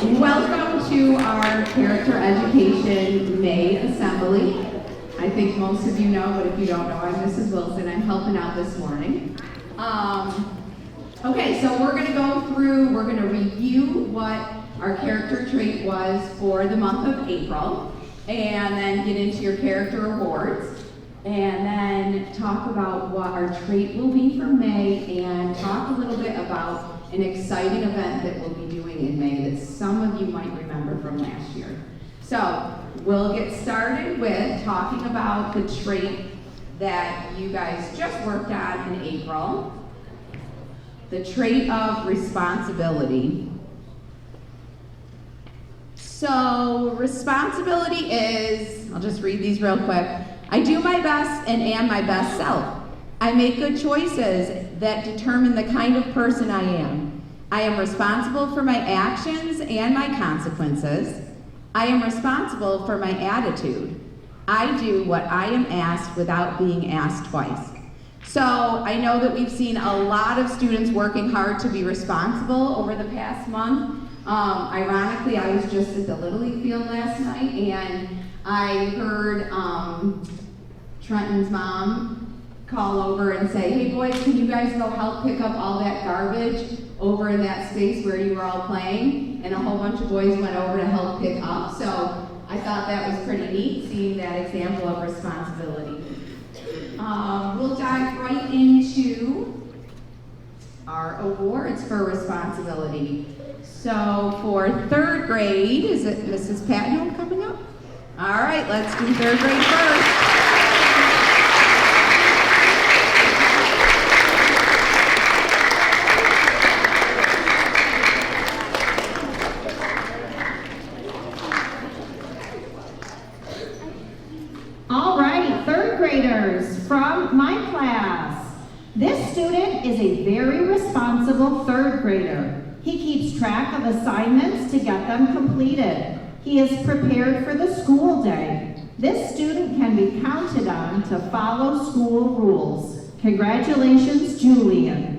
Welcome to our Character Education May Assembly. I think most of you know, but if you don't know, I'm Mrs. Wilson. I'm helping out this morning. Okay, so we're going to review what our character trait was for the month of April, and then get into your character awards, and then talk about what our trait will be for May, and talk a little bit about an exciting event that we'll be doing in May that some of you might remember from last year. So we'll get started with talking about the trait that you guys just worked on in April, the trait of responsibility. So responsibility is, I'll just read these real quick. I do my best and am my best self. I make good choices that determine the kind of person I am. I am responsible for my actions and my consequences. I am responsible for my attitude. I do what I am asked without being asked twice. So I know that we've seen a lot of students working hard to be responsible over the past month. Ironically, I was just at the Little League field last night, and I heard Trenton's mom call over and say, hey boys, can you guys go help pick up all that garbage over in that space where you were all playing? And a whole bunch of boys went over to help pick up. So I thought that was pretty neat, seeing that example of responsibility. We'll dive right into our awards for responsibility. So for third grade, is it Mrs. Patton coming up? All right, let's do third grade first. From my class. This student is a very responsible third grader. He keeps track of assignments to get them completed. He is prepared for the school day. This student can be counted on to follow school rules. Congratulations, Julian.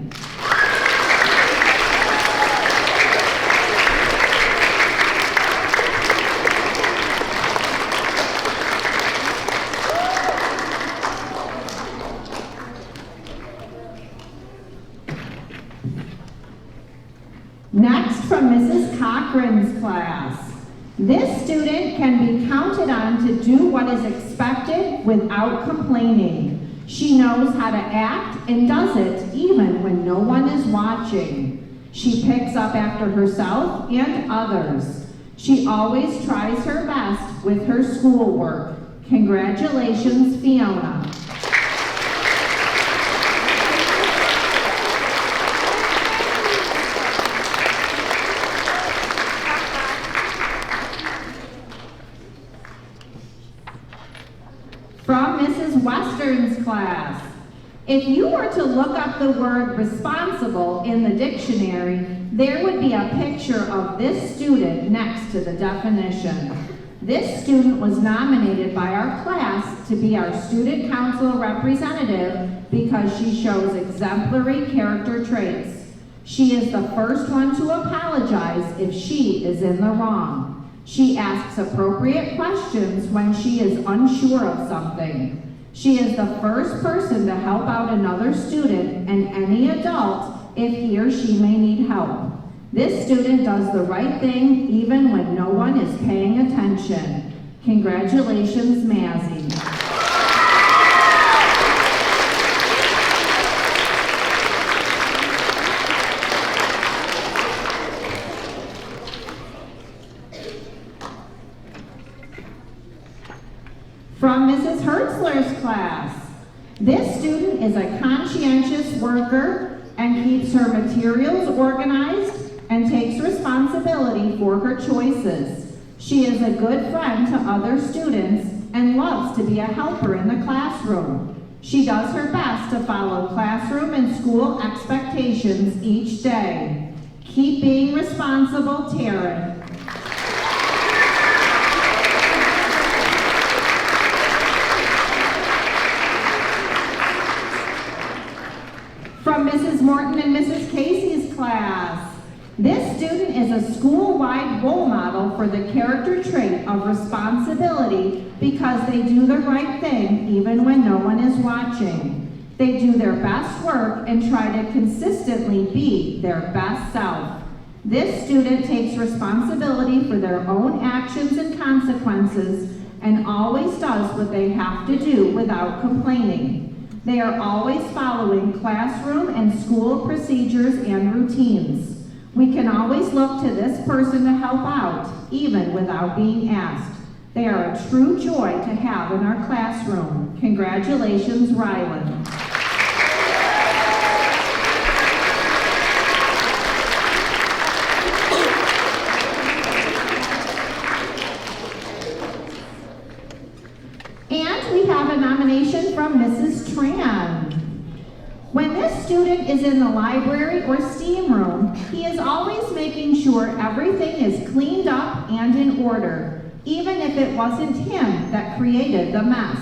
Next, from Mrs. Cochran's class. This student can be counted on to do what is expected without complaining. She knows how to act and does it even when no one is watching. She picks up after herself and others. She always tries her best with her schoolwork. Congratulations, Fiona. From Mrs. Western's class. If you were to look up the word responsible in the dictionary, there would be a picture of this student next to the definition. This student was nominated by our class to be our student council representative because she shows exemplary character traits. She is the first one to apologize if she is in the wrong. She asks appropriate questions when she is unsure of something. She is the first person to help out another student and any adult if he or she may need help. This student does the right thing even when no one is paying attention. Congratulations, Mazzy. From Mrs. Hertzler's class. This student is a conscientious worker and keeps her materials organized and takes responsibility for her choices. She is a good friend to other students and loves to be a helper in the classroom. She does her best to follow classroom and school expectations each day. Keep being responsible, Taryn. From Mrs. Morton and Mrs. Casey's class. This student is is a school-wide role model for the character trait of responsibility because they do the right thing even when no one is watching. They do their best work and try to consistently be their best self. This student takes responsibility for their own actions and consequences and always does what they have to do without complaining. They are always following classroom and school procedures and routines. We can always look to this person to help out, even without being asked. They are a true joy to have in our classroom. Congratulations, Rylan. And we have a nomination from Mrs. Tran. When this student is in the library or STEAM room, he is always making sure everything is cleaned up and in order, even if it wasn't him that created the mess.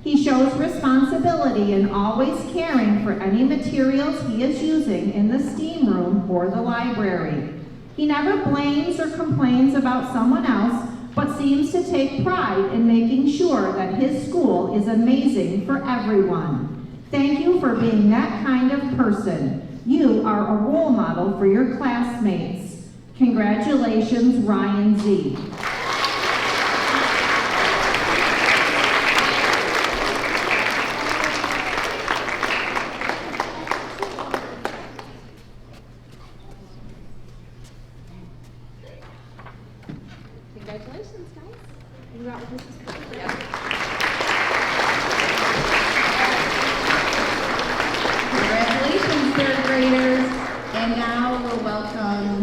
He shows responsibility in always caring for any materials he is using in the STEAM room or the library. He never blames or complains about someone else, but seems to take pride in making sure that his school is amazing for everyone. Thank you for being that kind of person. You are a role model for your classmates. Congratulations, Ryan Z. Congratulations, guys. Are you out with Mrs. Cooper? Yeah. Congratulations, third graders. And now we'll welcome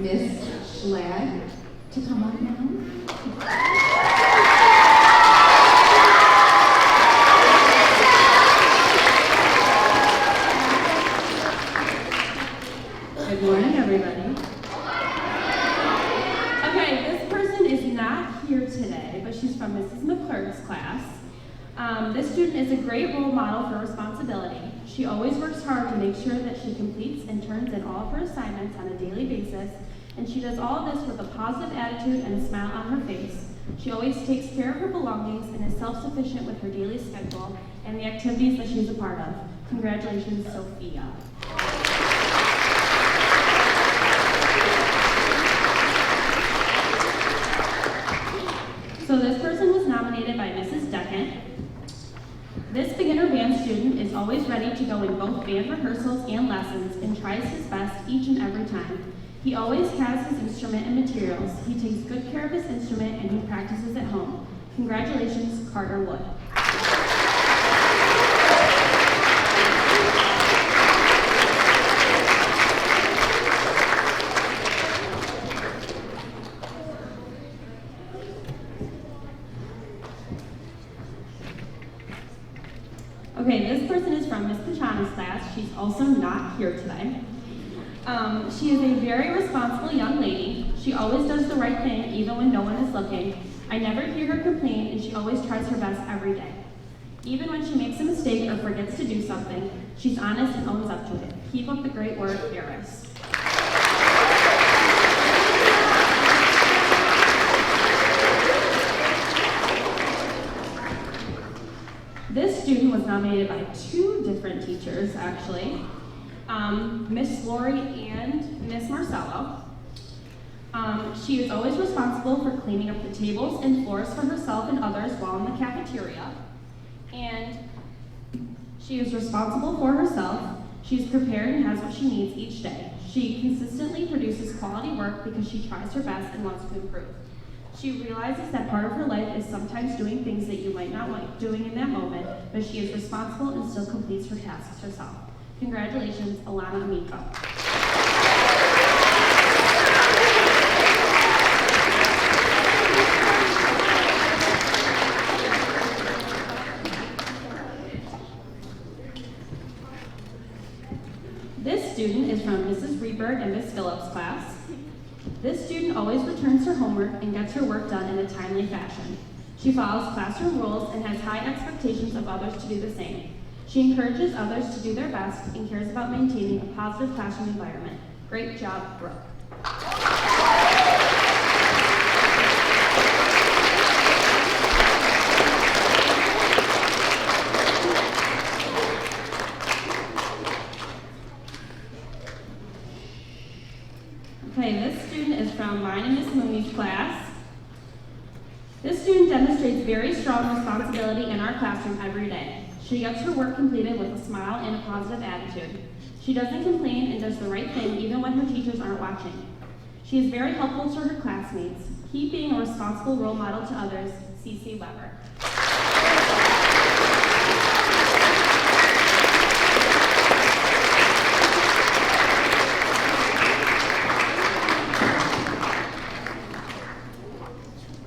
Miss Schlad to come up now. Good morning, everybody. Okay, this person is not here today, but she's from Mrs. McClurg's class. This student is a great role model for responsibility. She always works hard to make sure that she completes and turns in all of her assignments on a daily basis, and she does all of this with a positive attitude and a smile on her face. She always takes care of her belongings and is self-sufficient with her daily schedule and the activities that she's a part of. Congratulations, Sophia. So this person was nominated by Mrs. Deckant. This beginner band student is always ready to go in both band rehearsals and lessons and tries his best each and every time. He always has his instrument and materials. He takes good care of his instrument and he practices at home. Congratulations, Carter Wood. Okay, this person is from Miss Pachana's class. She's also not here today. She is a very responsible young lady. She always does the right thing, even when no one is looking. I never hear her complain, and she always tries her best every day. Even when she makes a mistake or forgets to do something, she's honest and owns up to it. Keep up the great work, Eris. This student was nominated by two different teachers, actually, Miss Lori and Miss Marcello. She is always responsible for cleaning up the tables and floors for herself and others while in the cafeteria. And she is responsible for herself. She's prepared and has what she needs each day. She consistently produces quality work because she tries her best and wants to improve. She realizes that part of her life is sometimes doing things that you might not like doing in that moment, but she is responsible and still completes her tasks herself. Congratulations, Alana Amico. This student is from Mrs. Reberg and Miss Phillips' class. This student always returns her homework and gets her work done in a timely fashion. She follows classroom rules and has high expectations of others to do the same. She encourages others to do their best and cares about maintaining a positive classroom environment. Great job, Brooke. student is from mine and Miss Mooney's class. This student demonstrates very strong responsibility in our classroom every day. She gets her work completed with a smile and a positive attitude. She doesn't complain and does the right thing even when her teachers aren't watching. She is very helpful to her classmates. Keep being a responsible role model to others. C.C. Weber.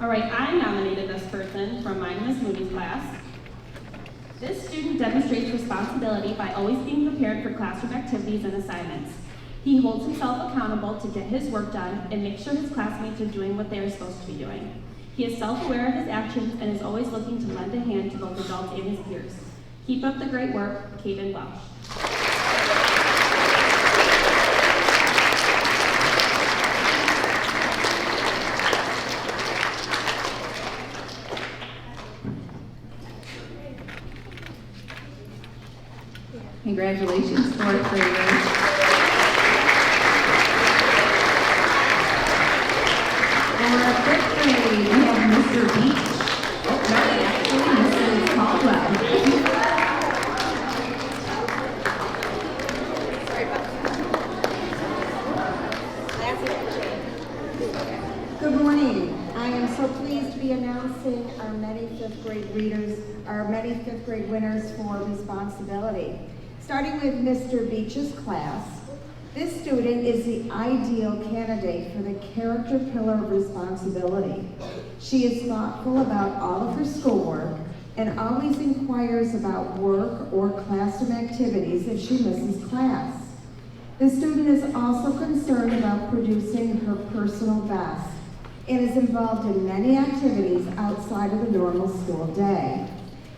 All right, I nominated this person from mine and Miss Moody's class. This student demonstrates responsibility by always being prepared for classroom activities and assignments. He holds himself accountable to get his work done and make sure his classmates are doing what they are supposed to be doing. He is self-aware of his actions and is always looking to lend a hand to both adults and his peers. Keep up the great work, Caden Welsh. Congratulations, 4th graders. For 5th grade, we have Mr. Beach. Oh, no, actually, Mrs. Caldwell. Good morning. I am so pleased to be announcing our many 5th grade readers, our many 5th grade winners for responsibility. Starting with Mr. Beach's class, this student is the ideal candidate for the character pillar of responsibility. She is thoughtful about all of her schoolwork and always inquires about work or classroom activities if she misses class. The student is also concerned about producing her personal best and is involved in many activities outside of the normal school day.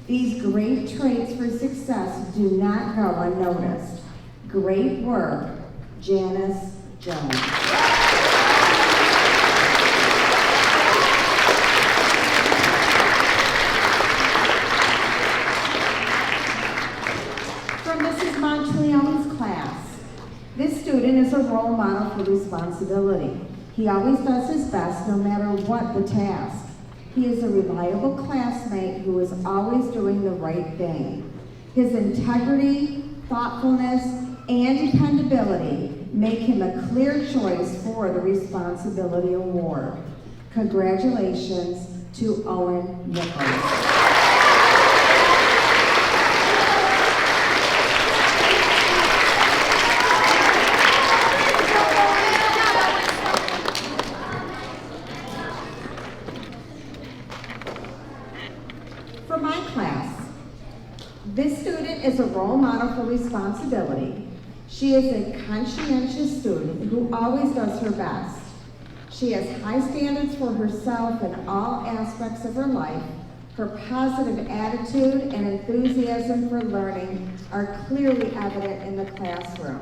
These great traits for success do not go unnoticed. Great work, Janice Jones. From Mrs. Monteleone's class, this student is a role model for responsibility. He always does his best no matter what the task. He is a reliable classmate who is always doing the right thing. His integrity, thoughtfulness, and dependability make him a clear choice for the Responsibility Award. Congratulations to Owen Nichols. For my class, this student is a role model for responsibility. She is a conscientious student who always does her best. She has high standards for herself in all aspects of her life. Her positive attitude and enthusiasm for learning are clearly evident in the classroom.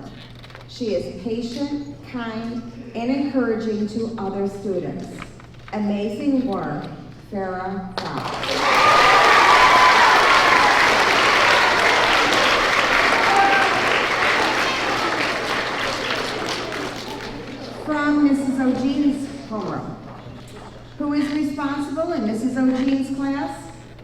She is patient, kind, and encouraging to other students. Amazing work, Farrah Fox. From Mrs. O'Gene's homeroom. Who is responsible in Mrs. O'Gene's class?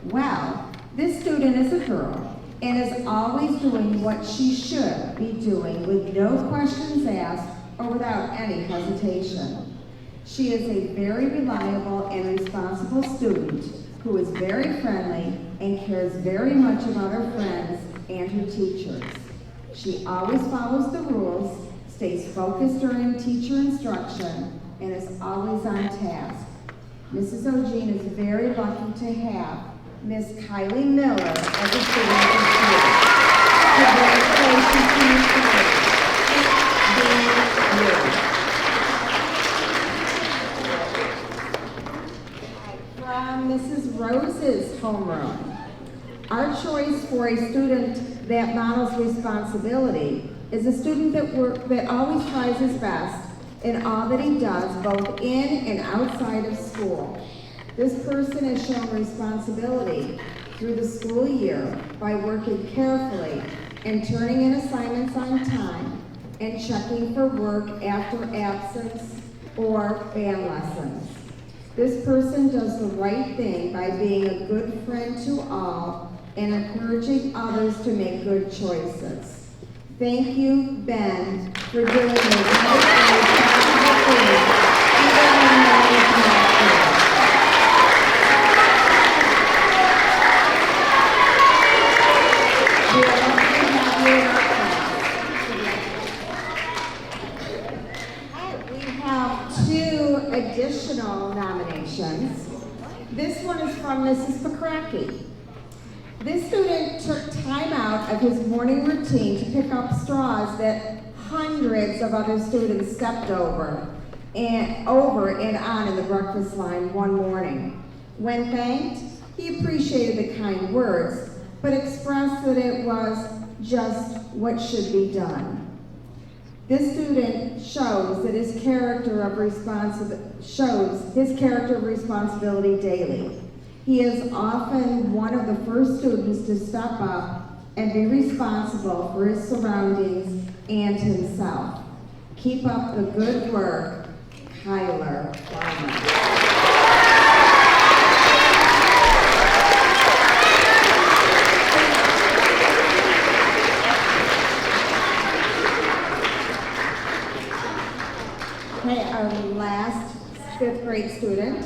Well, this student is a girl and is always doing what she should be doing with no questions asked or without any hesitation. She is a very reliable and responsible student who is very friendly and cares very much about her friends and her teachers. She always follows the rules, stays focused during teacher instruction, and is always on task. Mrs. O'Gene is very lucky to have Miss Kylie Miller as a student of the school. Congratulations to Ms. Kylie. From Mrs. Rose's homeroom. Our choice for a student that models responsibility is a student that always tries his best in all that he does, both in and outside of school. This person has shown responsibility through the school year by working carefully and turning in assignments on time and checking for work after absence or band lessons. This person does the right thing by being a good friend to all and encouraging others to make good choices. Thank you, Ben, for doing the right and responsible thing, even when no one is not there. We are lucky to have you in our class. We have 2 additional nominations. This one is from Mrs. McCracky. This student took time out of his morning routine to pick up straws that hundreds of other students stepped over and on in the breakfast line one morning. When thanked, he appreciated the kind words, but expressed that it was just what should be done. This student shows his character of responsibility daily. He is often one of the first students to step up and be responsible for his surroundings and himself. Keep up the good work, Kyler Farmer. Okay, our last 5th grade student.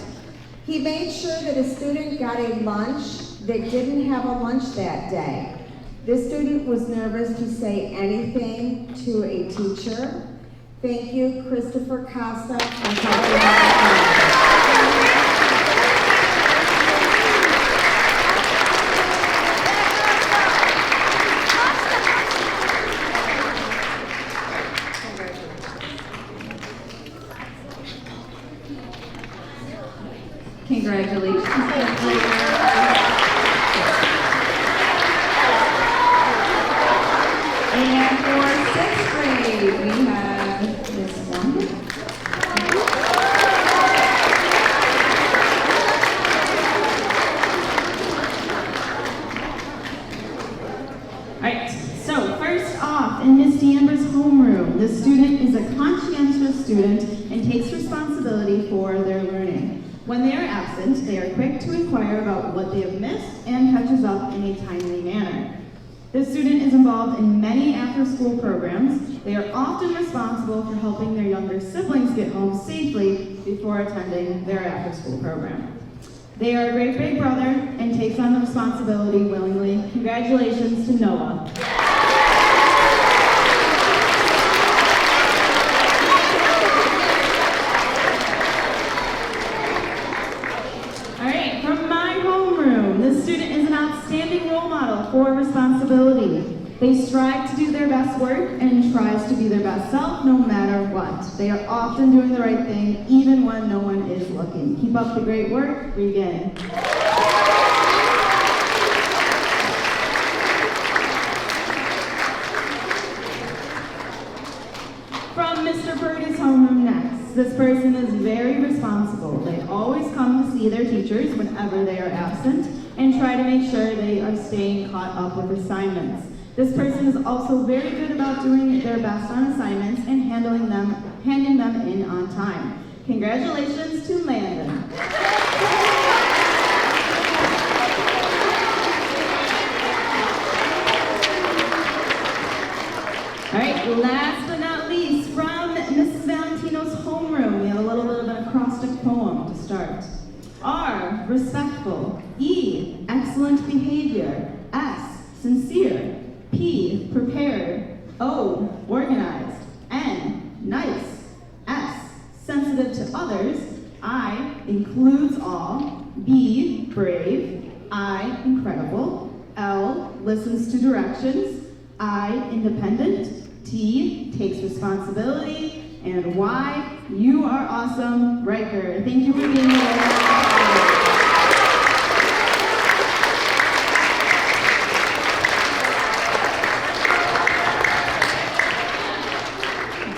He made sure that a student got a lunch that didn't have a lunch that day. This student was nervous to say anything to a teacher. Thank you, Christopher Costa, for helping us. Congratulations. And for 6th grade, we have this one. All right, so first off, in Miss D'Amber's homeroom, the student is a conscientious student and takes responsibility for their learning. When they are absent, they are quick to inquire about what they have missed and catches up in a timely manner. This student is involved in many after-school programs. They are often responsible for helping their younger siblings get home safely before attending their after-school program. They are a great big brother and takes on the responsibility willingly. Congratulations to Noah. This student is an outstanding role model for responsibility. They strive to do their best work and tries to be their best self no matter what. They are often doing the right thing even when no one is looking. Keep up the great work, Regan. From Mr. Purdy's homeroom next. This person is very responsible. They always come to see their teachers whenever they are absent and try to make sure they are staying caught up with assignments. This person is also very good about doing their best on assignments and handing them in on time. Congratulations to Landon. All right, last but not least, from Mrs. Valentino's homeroom, we have a little bit of an acrostic poem to start. R, respectful. E, excellent behavior. S, sincere. P, prepared. O, organized. N, nice. S, sensitive to others. I, includes all. B, brave. I, incredible. L, listens to directions. I, independent. T, takes responsibility. And Y, you are awesome, Riker. Thank you for being here.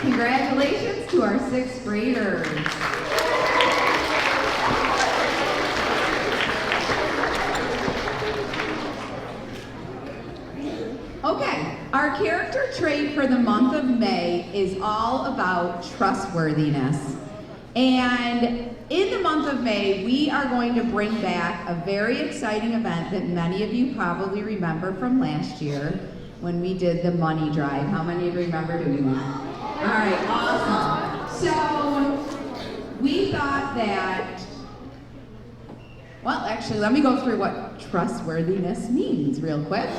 Congratulations to our 6th graders. Okay, our character trait for the month of May is all about trustworthiness. And in the month of May, we are going to bring back a very exciting event that many of you probably remember from last year when we did the money drive. How many of you remember doing that? All right, awesome. So we thought that, well, actually, let me go through what trustworthiness means real quick.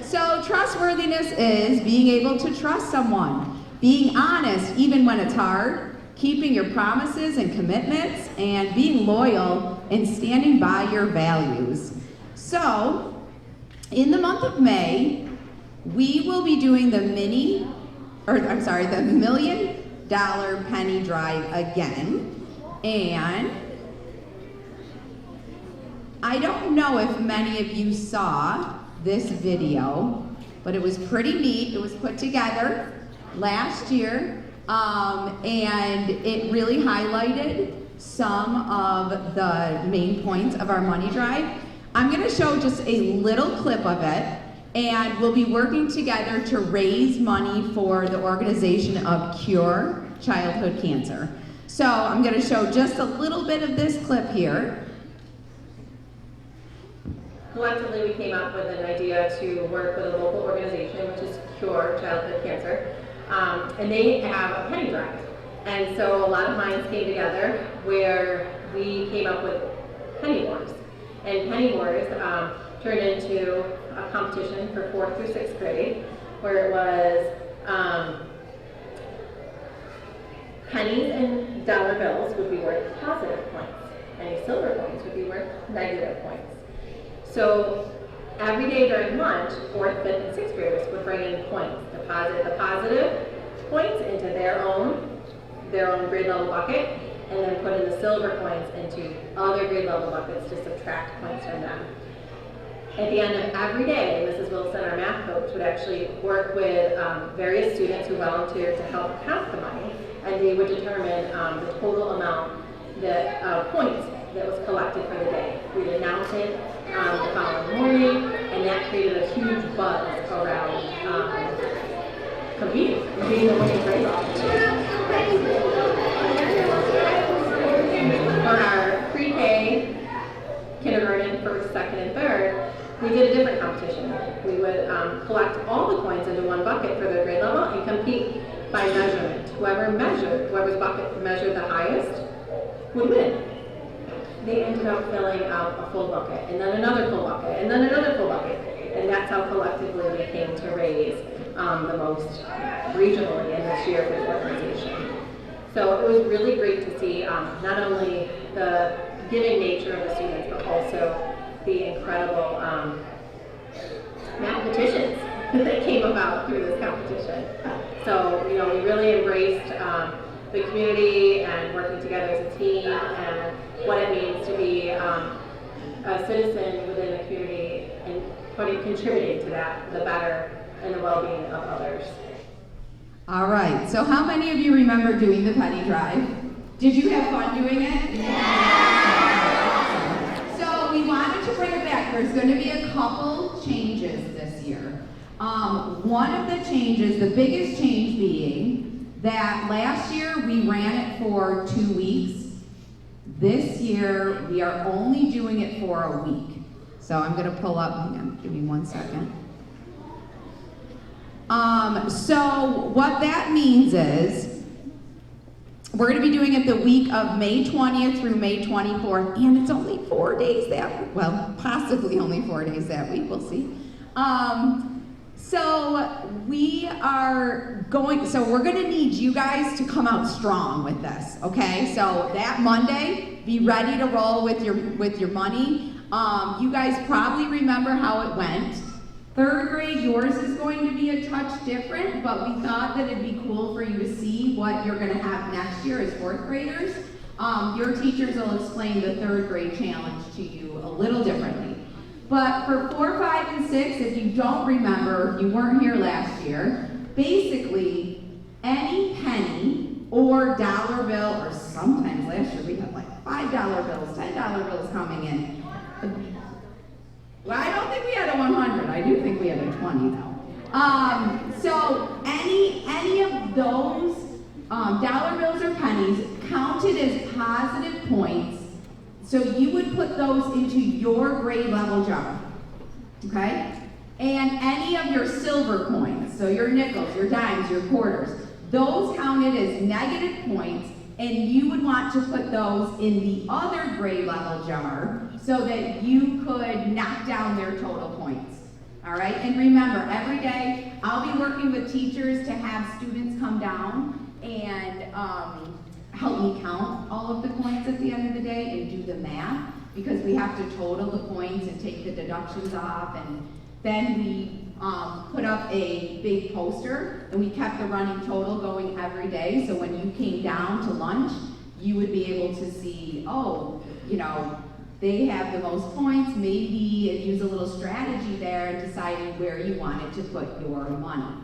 So trustworthiness is being able to trust someone, being honest even when it's hard, keeping your promises and commitments, and being loyal and standing by your values. So, in the month of May, we will be doing the $1 million penny drive again. And I don't know if many of you saw this video, but it was pretty neat. It was put together last year. And it really highlighted some of the main points of our money drive. I'm going to show just a little clip of it, and we'll be working together to raise money for the organization of Cure Childhood Cancer. So I'm going to show just a little bit of this clip here. Collectively, we came up with an idea to work with a local organization, which is Cure Childhood Cancer. And they have a penny drive. And so a lot of minds came together where we came up with penny wars. And penny wars turned into a competition for 4th through 6th grade, where it was pennies and dollar bills would be worth positive points. Any silver coins would be worth negative points. So every day during lunch, 4th, 5th, and 6th graders would bring in points, deposit the positive points into their own grade level bucket, and then put in the silver coins into other grade level buckets to subtract points from them. At the end of every day, Mrs. Wilson, our math coach, would actually work with various students who volunteered to help count the money, and they would determine the total amount that points that was collected for the day. We'd announce it the following morning, and that created a huge buzz around competing and being the winning grade level. For our pre-K, kindergarten, 1st, 2nd, and 3rd, we did a different competition. We would collect all the coins into one bucket for their grade level and compete by measurement. Whoever's bucket measured the highest would win. They ended up filling out a full bucket, and then another full bucket, and then another full bucket. And that's how collectively we came to raise the most regionally in this year for the organization. So it was really great to see not only the giving nature of the students, but also the incredible mathematicians that came about through this competition. So, you know, we really embraced the community and working together as a team and what it means to be a citizen within the community and contributing to that, the better and the well-being of others. All right, so how many of you remember doing the penny drive? Did you have fun doing it? Yeah. So we wanted to bring it back. There's going to be a couple changes this year. One of the changes, the biggest change being that last year we ran it for 2 weeks. This year we are only doing it for a week. So I'm going to pull up, hang on, give me 1 second. So what that means is we're going to be doing it the week of May 20th through May 24th, and it's only 4 days possibly only 4 days that week, we'll see. So we're going to need you guys to come out strong with this, okay? So that Monday, be ready to roll with your money. You guys probably remember how it went. 3rd grade, yours is going to be a touch different, but we thought that it'd be cool for you to see what you're going to have next year as 4th graders. Your teachers will explain the 3rd grade challenge to you a little differently. But for 4, 5, and 6, if you don't remember, if you weren't here last year, basically any penny or dollar bill, or sometimes last year we had like $5 bills, $10 bills coming in. Well, I don't think we had a 100. I do think we had a 20 though. So any of those dollar bills or pennies counted as positive points, so you would put those into your grade level jar, okay? And any of your silver coins, so your nickels, your dimes, your quarters, those counted as negative points, and you would want to put those in the other grade level jar so that you could knock down their total points. All right, and remember, every day I'll be working with teachers to have students come down and help me count all of the points at the end of the day and do the math, because we have to total the points and take the deductions off, and then we put up a big poster, and we kept the running total going every day, so when you came down to lunch, you would be able to see, oh, you know, they have the most points, maybe use a little strategy there in deciding where you wanted to put your money.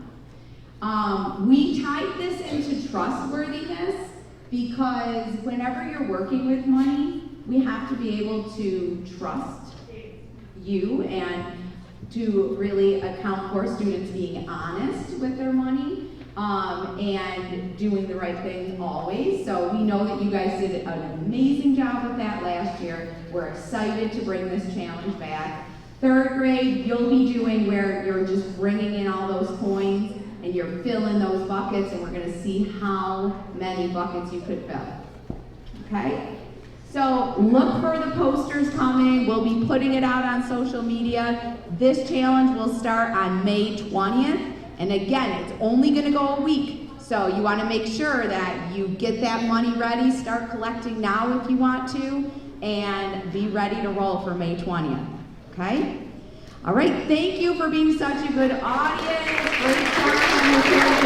We tied this into trustworthiness because whenever you're working with money, we have to be able to trust you and to really account for students being honest with their money and doing the right thing always. So we know that you guys did an amazing job with that last year. We're excited to bring this challenge back. 3rd grade, you'll be doing where you're just bringing in all those coins and you're filling those buckets, and we're going to see how many buckets you could fill. Okay? So look for the posters coming. We'll be putting it out on social media. This challenge will start on May 20th. And again, it's only going to go a week. So you want to make sure that you get that money ready, start collecting now if you want to, and be ready to roll for May 20th. Okay? All right, thank you for being such a good audience. Great job.